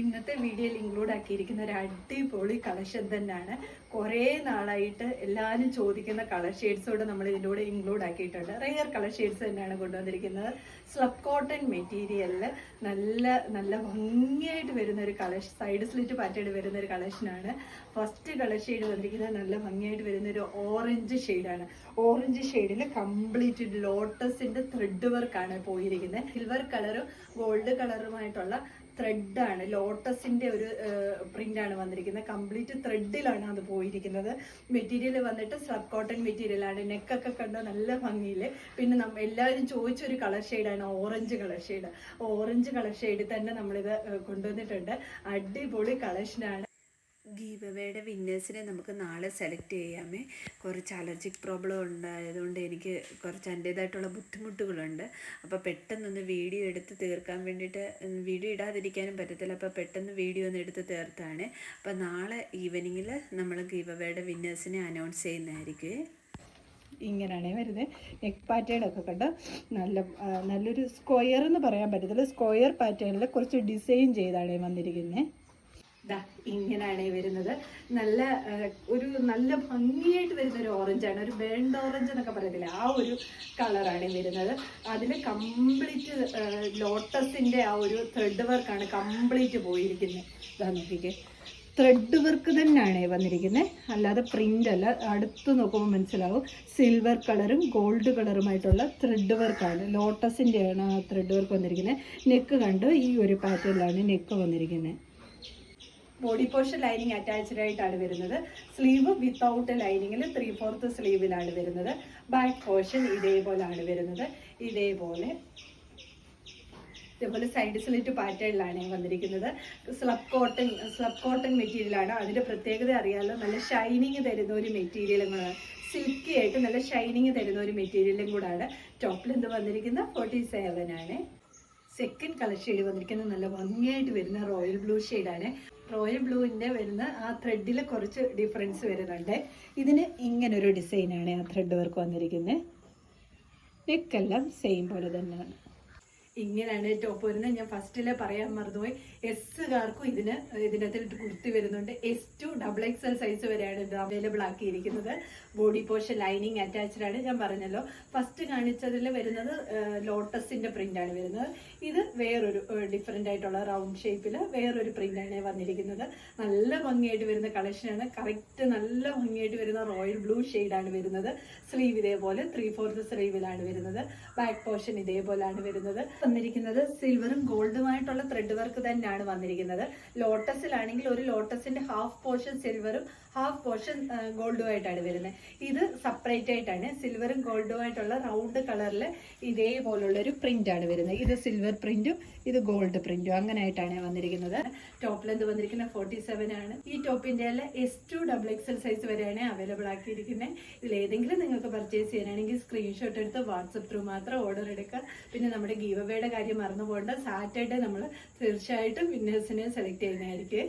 ഇന്നത്തെ വീഡിയോയിൽ ഇൻക്ലൂഡ് ആക്കിയിരിക്കുന്ന ഒരു അടിപൊളി കളക്ഷൻ തന്നെയാണ്. കുറേ നാളായിട്ട് എല്ലാവരും ചോദിക്കുന്ന കളർ ഷെയ്ഡ്സോടെ നമ്മൾ ഇതിൻ്റെ കൂടെ ഇൻക്ലൂഡ് ആക്കിയിട്ടുണ്ട്. റെയർ കളർ ഷെയ്ഡ്സ് തന്നെയാണ് കൊണ്ടുവന്നിരിക്കുന്നത്. സ്ലബ് കോട്ടൺ മെറ്റീരിയലിൽ നല്ല നല്ല ഭംഗിയായിട്ട് വരുന്ന ഒരു കളക്ഷൻ, സൈഡ് സ്ലിറ്റ് പാറ്റേൺ വരുന്ന ഒരു കളക്ഷനാണ്. ഫസ്റ്റ് കളർ ഷെയ്ഡ് വന്നിരിക്കുന്നത് നല്ല ഭംഗിയായിട്ട് വരുന്ന ഒരു ഓറഞ്ച് ഷെയ്ഡാണ്. ഓറഞ്ച് ഷെയ്ഡിൽ കംപ്ലീറ്റ് ലോട്ടസിന്റെ ത്രെഡ് വർക്കാണ് പോയിരിക്കുന്നത്. സിൽവർ കളറും ഗോൾഡ് കളറുമായിട്ടുള്ള ത്രെഡാണ്, ലോട്ടസിന്റെ ഒരു പ്രിന്റാണ് വന്നിരിക്കുന്നത്. കംപ്ലീറ്റ് ത്രെഡിലാണ് അത് പോയിരിക്കുന്നത്. മെറ്റീരിയൽ വന്നിട്ട് സ്ലബ് കോട്ടൺ മെറ്റീരിയലാണ്. നെക്കൊക്കെ കണ്ടോ നല്ല ഭംഗിയിൽ. പിന്നെ എല്ലാവരും ചോദിച്ചൊരു കളർ ഷെയ്ഡാണ് orange colour shade. Orange colour shade തന്നെ നമ്മളിത് കൊണ്ടുവന്നിട്ടുണ്ട്. അടിപൊളി കളക്ഷനാണ്. ഗീവ് അവേയുടെ വിന്നേഴ്സിനെ നമുക്ക് നാളെ സെലക്ട് ചെയ്യാമേ. കുറച്ച് അലർജിക് പ്രോബ്ലം ഉണ്ടായതുകൊണ്ട് എനിക്ക് കുറച്ച് എൻ്റേതായിട്ടുള്ള ബുദ്ധിമുട്ടുകളുണ്ട്. അപ്പോൾ പെട്ടെന്നൊന്ന് വീഡിയോ എടുത്ത് തീർക്കാൻ വേണ്ടിയിട്ട്, വീഡിയോ ഇടാതിരിക്കാനും പറ്റത്തില്ല. അപ്പോൾ പെട്ടെന്ന് വീഡിയോ ഒന്ന് എടുത്ത് തീർത്താണ്. അപ്പോൾ നാളെ ഈവനിങ്ങിൽ നമ്മൾ ഗീവ് അവേയുടെ വിന്നേഴ്സിനെ അനൗൺസ് ചെയ്യുന്നതായിരിക്കും. ഇങ്ങനെയാണേ വരുന്നത്. നെക്ക് പാറ്റേൺ ഒക്കെ കണ്ട് നല്ലൊരു സ്ക്വയർ എന്ന് പറയാൻ പറ്റത്തില്ല, സ്ക്വയർ പാറ്റേണിൽ കുറച്ച് ഡിസൈൻ ചെയ്താണ് വന്നിരിക്കുന്നത്. ഇങ്ങനെയാണ് വരുന്നത്. നല്ല ഭംഗിയായിട്ട് വരുന്ന ഒരു ഓറഞ്ചാണ്. ഒരു ബേൺഡ് ഓറഞ്ച് എന്നൊക്കെ പറയത്തില്ല, ആ ഒരു കളറാണ് വരുന്നത്. അതിൽ കംപ്ലീറ്റ് ലോട്ടസിന്റെ ആ ഒരു ത്രെഡ് വർക്കാണ് കംപ്ലീറ്റ് പോയിരിക്കുന്നത്. ഇതാ നോക്കിക്കേ, ത്രെഡ് വർക്ക് തന്നെയാണ് വന്നിരിക്കുന്നത്, അല്ലാതെ പ്രിന്റ് അല്ല. അടുത്ത് നോക്കുമ്പോൾ മനസ്സിലാവും സിൽവർ കളറും ഗോൾഡ് കളറുമായിട്ടുള്ള ത്രെഡ് വർക്കാണ്. ലോട്ടസിൻ്റെയാണ് ആ ത്രെഡ് വർക്ക് വന്നിരിക്കുന്നത്. നെക്ക് കണ്ട് ഈ ഒരു പാറ്റേണിലാണ് നെക്ക് വന്നിരിക്കുന്നത്. ബോഡി പോർഷൻ ലൈനിങ് അറ്റാച്ച്ഡ് ആയിട്ടാണ് വരുന്നത്. സ്ലീവ് വിത്തൗട്ട് ലൈനിങ്ങിൽ 3/4 സ്ലീവിലാണ് വരുന്നത്. ബാക്ക് പോർഷൻ ഇതേപോലെയാണ് വരുന്നത്. ഇതേപോലെ സൈഡ് സ്ലിറ്റ് പാറ്റേണിലാണ് വന്നിരിക്കുന്നത്. സ്ലബ് കോട്ടൺ മെറ്റീരിയലാണ്. അതിൻ്റെ പ്രത്യേകത അറിയാമല്ലോ, നല്ല ഷൈനിങ് തരുന്ന ഒരു മെറ്റീരിയലും കൂടെ, സിൽക്കി ആയിട്ട് നല്ല ഷൈനിങ് തരുന്ന ഒരു മെറ്റീരിയലും കൂടാണ്. ടോപ്പിൽ എന്ത് വന്നിരിക്കുന്ന 47 ആണ്. സെക്കൻഡ് കളർ ഷെയ്ഡ് വന്നിരിക്കുന്നത് നല്ല ഭംഗിയായിട്ട് വരുന്ന റോയൽ ബ്ലൂ ഷെയ്ഡാണ്. റോയൽ ബ്ലൂവിൻ്റെ വരുന്ന ആ ത്രെഡിൽ കുറച്ച് ഡിഫറൻസ് വരുന്നുണ്ട്. ഇതിന് ഇങ്ങനൊരു ഡിസൈനാണ് ആ ത്രെഡ് വർക്ക് വന്നിരിക്കുന്നത്. നെക്കെല്ലാം സെയിം പോലെ തന്നെയാണ്. ഇങ്ങനെയാണ് ടോപ്പ് വരുന്നത്. ഞാൻ ഫസ്റ്റിലെ പറയാൻ മറന്നുപോയി, എസ്സുകാർക്കും ഇതിനകത്ത് കുർത്തി വരുന്നുണ്ട്. S2 XXL സൈസ് വരെയാണ് ഇത് അവൈലബിൾ ആക്കിയിരിക്കുന്നത്. ബോഡി പോർഷൻ ലൈനിങ് അറ്റാച്ച്ഡ് ആണ്. ഞാൻ പറഞ്ഞല്ലോ, ഫസ്റ്റ് കാണിച്ചതിൽ വരുന്നത് ലോട്ടസിന്റെ പ്രിന്റ് ആണ് വരുന്നത്. ഇത് വേറൊരു ഡിഫറെന്റ് ആയിട്ടുള്ള റൗണ്ട് ഷേപ്പിൽ വേറൊരു പ്രിന്റാണ് വന്നിരിക്കുന്നത്. നല്ല ഭംഗിയായിട്ട് വരുന്ന കളക്ഷനാണ്. കറക്റ്റ് നല്ല ഭംഗിയായിട്ട് വരുന്ന റോയൽ ബ്ലൂ ഷെയ്ഡാണ് വരുന്നത്. സ്ലീവ് ഇതേപോലെ 3/4 സ്ലീവിലാണ് വരുന്നത്. ബാക്ക് പോർഷൻ ഇതേപോലെയാണ് വരുന്നത്. വന്നിരിക്കുന്നത് സിൽവറും ഗോൾഡുമായിട്ടുള്ള ത്രെഡ് വർക്ക് തന്നെയാണ് വന്നിരിക്കുന്നത്. ലോട്ടസിലാണെങ്കിൽ ഒരു ലോട്ടസിന്റെ ഹാഫ് പോർഷൻ സിൽവറും ഹാഫ് പോർഷൻ ഗോൾഡുമായിട്ടാണ് വരുന്നത്. ഇത് സെപ്പറേറ്റ് ആയിട്ടാണ്. സിൽവറും ഗോൾഡുമായിട്ടുള്ള റൗണ്ട് കളറിൽ ഇതേപോലുള്ള ഒരു പ്രിന്റ് ആണ് വരുന്നത്. ഇത് സിൽവർ പ്രിന്റും ഇത് ഗോൾഡ് പ്രിന്റും അങ്ങനെ ആയിട്ടാണ് വന്നിരിക്കുന്നത്. ടോപ്പ് ലെന്ത് വന്നിരിക്കുന്നത് 47 ആണ്. ഈ ടോപ്പിന്റെ S2 XXL സൈസ് വരെയാണ് അവൈലബിൾ ആക്കിയിരിക്കുന്നത്. ഇതിലേതെങ്കിലും നിങ്ങൾക്ക് പർച്ചേസ് ചെയ്യാനാണെങ്കിൽ സ്ക്രീൻഷോട്ട് എടുത്ത് വാട്സപ്പ് ത്രൂ മാത്രം ഓർഡർ എടുക്കുക. പിന്നെ നമ്മുടെ ഗീവ് അവേയുടെ കാര്യം മറന്നു പോകേണ്ട, സാറ്റർഡേ നമ്മൾ തീർച്ചയായിട്ടും വിന്നേഴ്സിനെ സെലക്ട് ചെയ്യുന്നതായിരിക്കും.